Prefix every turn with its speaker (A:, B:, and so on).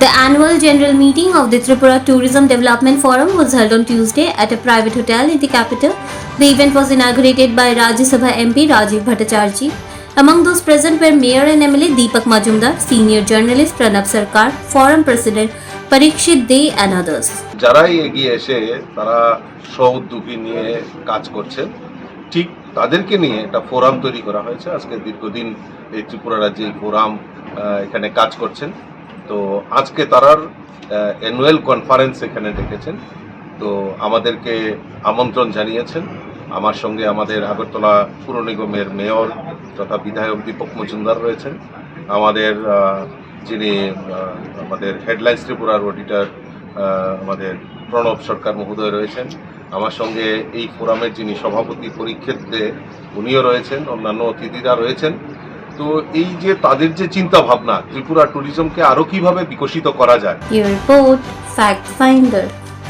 A: The annual general meeting of the Tripura Tourism Development Forum was held on Tuesday at a private hotel in the capital. The event was inaugurated by Rajya Sabha MP Rajiv Bhattacharjee. Among those present were Mayor and MLA Deepak Majumdar, Senior Journalist Pranab Sarkar, Forum President Parikshit Dey and others.
B: যারাই এগিয়ে এসে তারা স্ব-উদ্যোগী নিয়ে কাজ করছেন, ঠিক তাদেরকে নিয়ে একটা ফোরাম তৈরি করা হয়েছে। আজকে দীর্ঘদিন এই ত্রিপুরা রাজ্যে এই ফোরাম এখানে কাজ করছেন। তো আজকে তারার অ্যানুয়াল কনফারেন্স এখানে ডেকেছেন। তো আমাদেরকে আমন্ত্রণ জানিয়েছেন। আমার সঙ্গে আমাদের আগরতলা পুর নিগমের মেয়র তথা বিধায়ক দীপক মজুমদার রয়েছেন, আমাদের যিনি আমাদের হেডলাইন্স ত্রিপুরার অডিটর আমাদের প্রণব সরকার মহোদয় রয়েছেন, আমার সঙ্গে এই ফোরামের যিনি সভাপতি পরীক্ষিত দে উনিও রয়েছেন, অন্যান্য অতিথিরা রয়েছেন। তো এই যে তাদের যে চিন্তা ভাবনা ত্রিপুরা ট্যুরিজমকে আরও কিভাবে বিকশিত করা যায়।
A: Your report, Fact Finder.